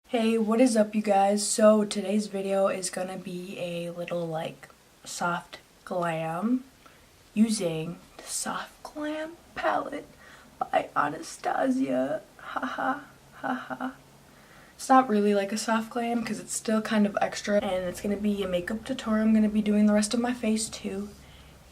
Hey, what is up you guys? So today's video is gonna be a little like soft glam using the Soft Glam palette by Anastasia. Haha, haha. It's not really like a soft glam because it's still kind of extra, and it's gonna be a makeup tutorial. I'm gonna be doing the rest of my face too.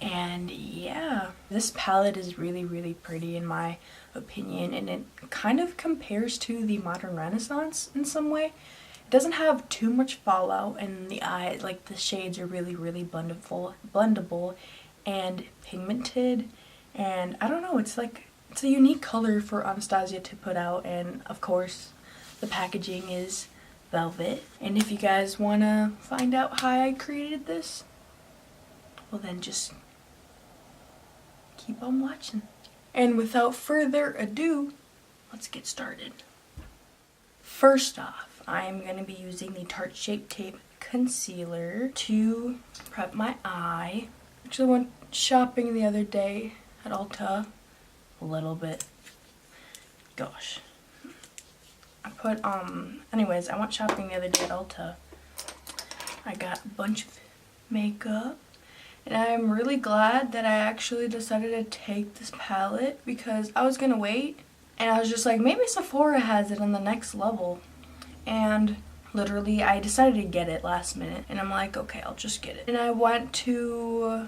And yeah, this palette is really pretty in my opinion, and it kind of compares to the Modern Renaissance in some way. It doesn't have too much fallout in the eye, like the shades are really blendable and pigmented, and I don't know, it's a unique color for Anastasia to put out. And of course the packaging is velvet. And if you guys want to find out how I created this, well then just keep on watching. And without further ado, let's get started. First off, I'm going to be using the Tarte Shape Tape Concealer to prep my eye. Actually went shopping the other day at Ulta a little bit. Gosh. Anyways, I went shopping the other day at Ulta. I got a bunch of makeup. And I'm really glad that I actually decided to take this palette, because I was gonna wait and I was just like, maybe Sephora has it on the next level. And literally I decided to get it last minute, and I'm like, okay, I'll just get it. And I went to,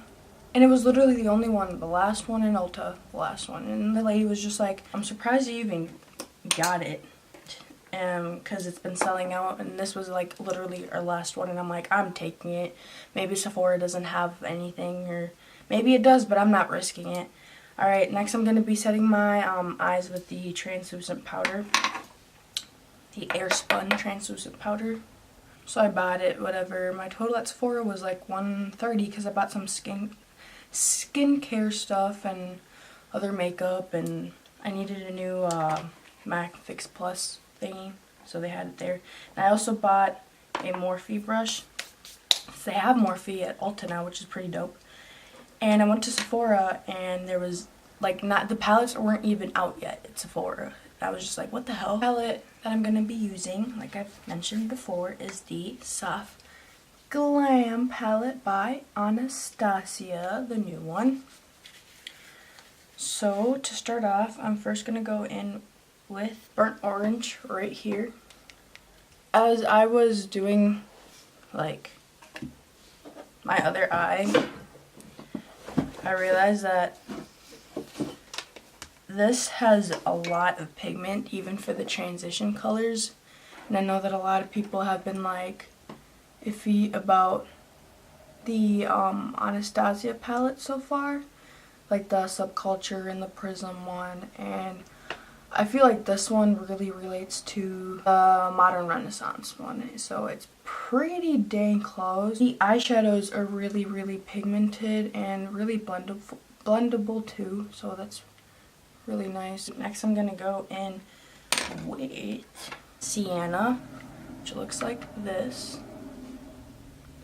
and it was literally the only one, the last one in Ulta, the last one. And the lady was just like, I'm surprised you even got it. Because it's been selling out, and this was like literally our last one, and I'm like, I'm taking it. Maybe Sephora doesn't have anything, or maybe it does, but I'm not risking it. Alright, next I'm going to be setting my eyes with the translucent powder, the Airspun translucent powder. So I bought it, whatever. My total at Sephora was like $130 because I bought some skincare stuff and other makeup, and I needed a new MAC Fix Plus thingy, so they had it there. And I also bought a Morphe brush. So they have Morphe at Ulta now, which is pretty dope. And I went to Sephora, and there was like, not, the palettes weren't even out yet at Sephora. I was just like, what the hell? The palette that I'm gonna be using, like I've mentioned before, is the Soft Glam palette by Anastasia, the new one. So to start off, I'm first gonna go in with burnt orange right here. As I was doing like my other eye, I realized that this has a lot of pigment even for the transition colors, and I know that a lot of people have been like iffy about the Anastasia palette so far, like the Subculture and the Prism one, and I feel like this one really relates to the Modern Renaissance one, so it's pretty dang close. The eyeshadows are really pigmented and really blendable too, so that's really nice. Next I'm going to go in with Sienna, which looks like this.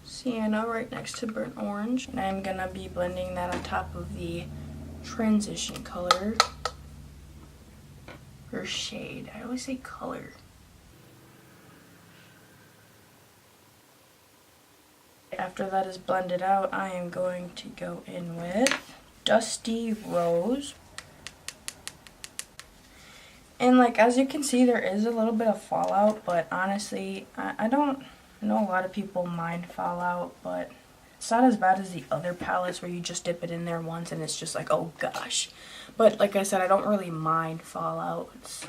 Sienna right next to burnt orange. And I'm going to be blending that on top of the transition color. Or shade. I always say color. After that is blended out, I am going to go in with Dusty Rose. And like, as you can see, there is a little bit of fallout, but honestly, I don't know, a lot of people mind fallout, but it's not as bad as the other palettes where you just dip it in there once and it's just like, oh gosh. But like I said, I don't really mind fallout.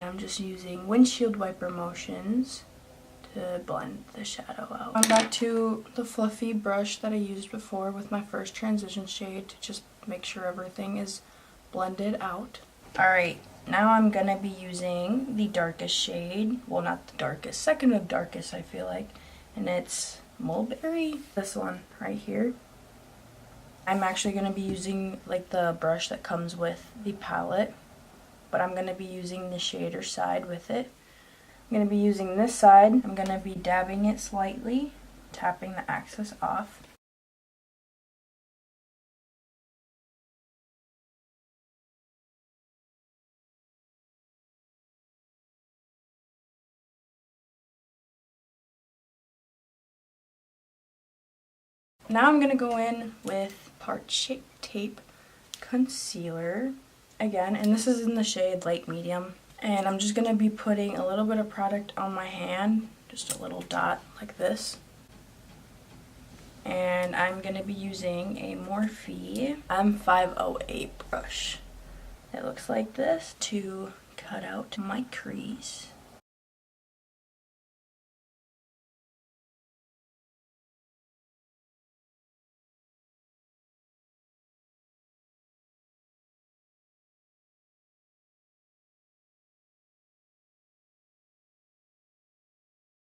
I'm just using windshield wiper motions to blend the shadow out. I'm back to the fluffy brush that I used before with my first transition shade to just make sure everything is blended out. Alright, now I'm gonna be using the darkest shade. Well, not the darkest, second of darkest, I feel like. And it's Mulberry. This one right here. I'm actually gonna be using like the brush that comes with the palette, but I'm gonna be using the shader side with it. I'm going to be using this side. I'm going to be dabbing it slightly, tapping the excess off. now I'm going to go in with Part Shape Tape Concealer again, and this is in the shade Light Medium. And I'm just going to be putting a little bit of product on my hand, just a little dot like this. And I'm going to be using a Morphe M508 brush. It looks like this to cut out my crease.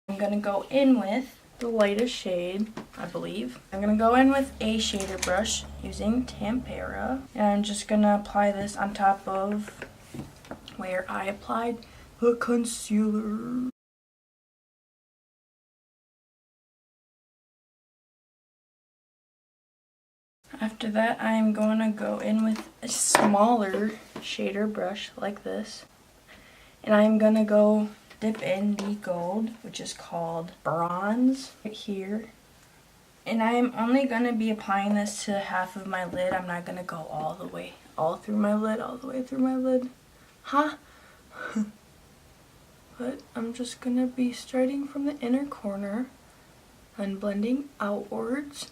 I'm going to go in with the lightest shade, I believe. I'm going to go in with a shader brush using Tempera. And I'm just going to apply this on top of where I applied the concealer. After that, I'm going to go in with a smaller shader brush like this. And I'm going to go dip in the gold, which is called Bronze, right here. And I'm only going to be applying this to half of my lid. I'm not going to go all the way through my lid. Huh? But I'm just going to be starting from the inner corner and blending outwards.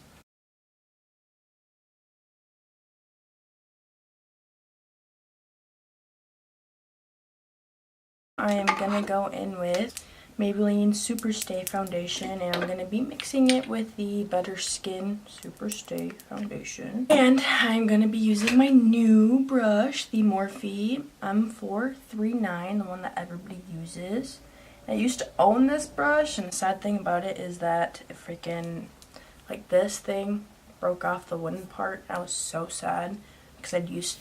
I am going to go in with Maybelline Super Stay Foundation, and I'm going to be mixing it with the Better Skin Super Stay Foundation. And I'm going to be using my new brush, the Morphe M439, the one that everybody uses. I used to own this brush, and the sad thing about it is that it freaking, like this thing, broke off the wooden part. I was so sad because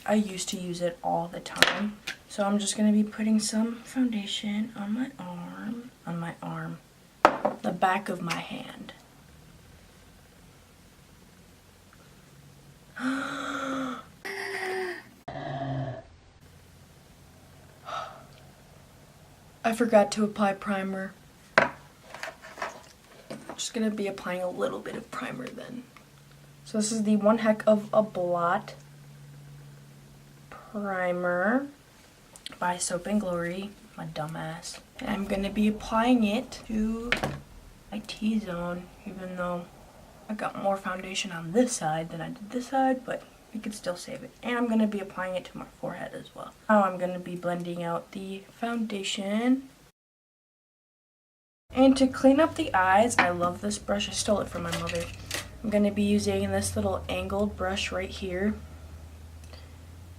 I used to use it all the time. So I'm just going to be putting some foundation on my arm, the back of my hand. I forgot to apply primer. I'm just going to be applying a little bit of primer then. So this is the One Heck of a Blot primer by Soap and Glory, my dumbass. And I'm going to be applying it to my T-zone, even though I got more foundation on this side than I did this side, but we could still save it. And I'm going to be applying it to my forehead as well. Now I'm going to be blending out the foundation. And to clean up the eyes, I love this brush. I stole it from my mother. I'm going to be using this little angled brush right here.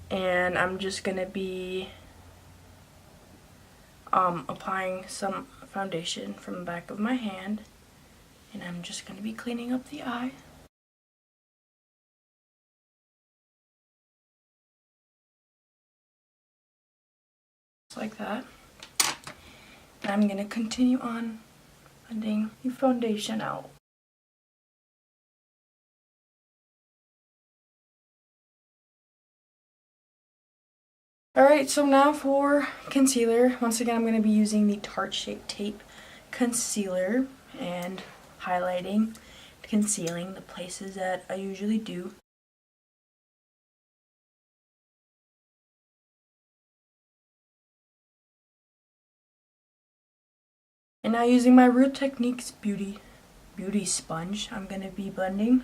And I'm just going to be applying some foundation from the back of my hand. And I'm just going to be cleaning up the eye. Just like that. And I'm going to continue on blending the foundation out. Alright, so now for concealer. Once again, I'm going to be using the Tarte Shape Tape Concealer and highlighting, concealing the places that I usually do. And now using my Real Techniques Beauty Sponge, I'm going to be blending.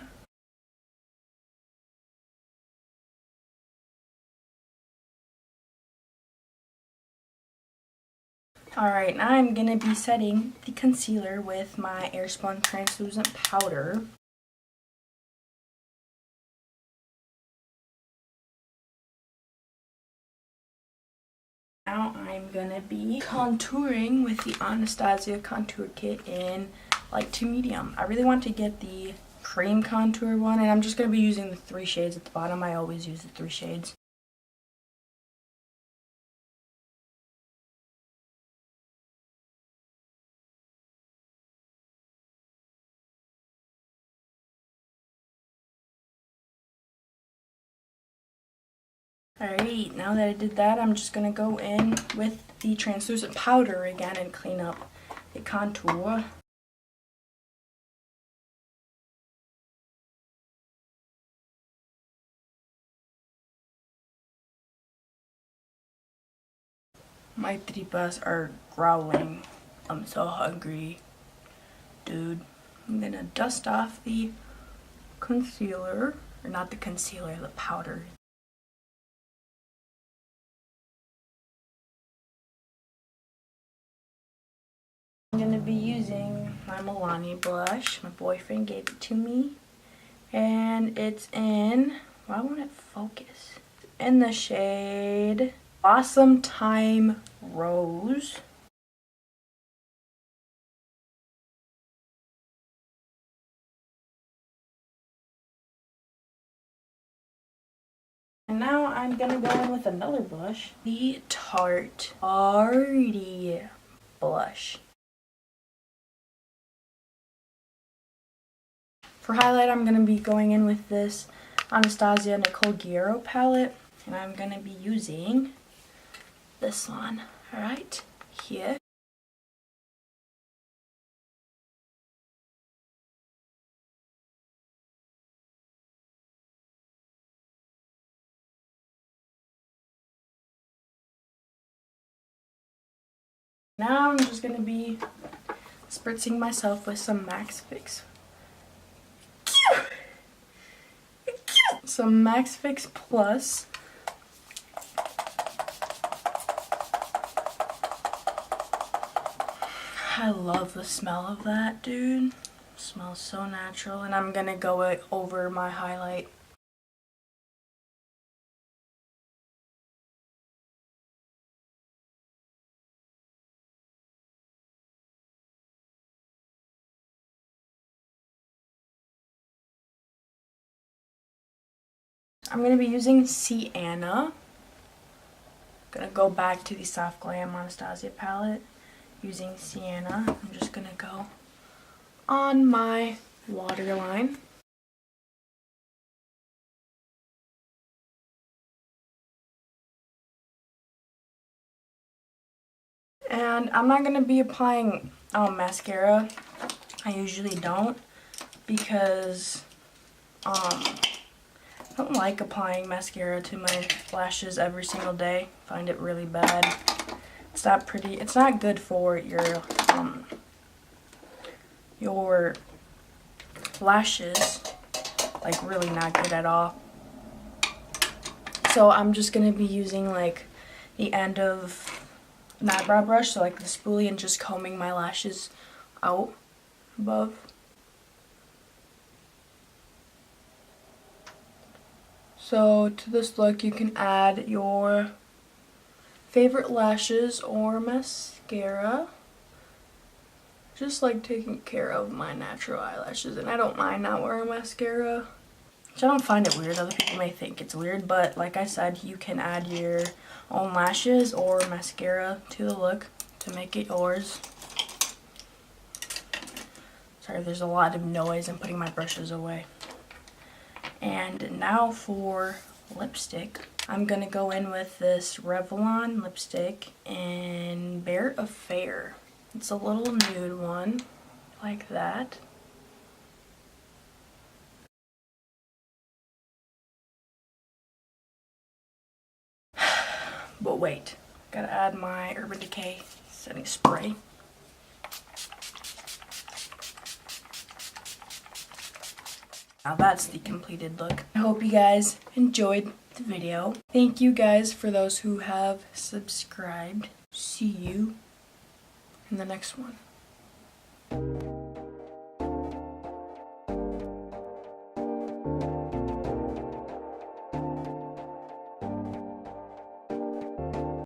Alright, now I'm going to be setting the concealer with my Airspun Translucent Powder. Now I'm going to be contouring with the Anastasia Contour Kit in light to medium. I really want to get the cream contour one, and I'm just going to be using the 3 shades at the bottom. I always use the 3 shades. Alright, now that I did that, I'm just going to go in with the translucent powder again and clean up the contour. My tripas are growling. I'm so hungry, dude. I'm gonna dust off the concealer, or not the concealer, the powder. I'm gonna be using my Milani blush. My boyfriend gave it to me. And it's in, why won't it focus? It's in the shade Awesome Time Rose. And now I'm gonna go in with another blush, the Tarte Party blush. For highlight, I'm gonna be going in with this Anastasia Nicole Guerriero palette, and I'm gonna be using this one right here. Now I'm just gonna be spritzing myself with some Max Fix. Some Max Fix Plus. I love the smell of that, dude. It smells so natural. And I'm gonna go over my highlight. I'm going to be using Sienna. Gonna go back to the Soft Glam Anastasia palette using Sienna. I'm just gonna go on my waterline. And I'm not gonna be applying mascara. I usually don't, because I don't like applying mascara to my lashes every single day. I find it really bad. It's not pretty. It's not good for your lashes. Like, really not good at all. So I'm just gonna be using like the end of an eyebrow brush, so like the spoolie, and just combing my lashes out above. So to this look, you can add your favorite lashes or mascara. Just like taking care of my natural eyelashes, and I don't mind not wearing mascara. Which I don't find it weird. Other people may think it's weird, but like I said, you can add your own lashes or mascara to the look to make it yours. Sorry, there's a lot of noise. I'm putting my brushes away. And now for lipstick. I'm gonna go in with this Revlon lipstick in Bare Affair. It's a little nude one, like that. But wait, gotta add my Urban Decay setting spray. Now that's the completed look. I hope you guys enjoyed the video. Thank you guys for those who have subscribed. See you in the next one.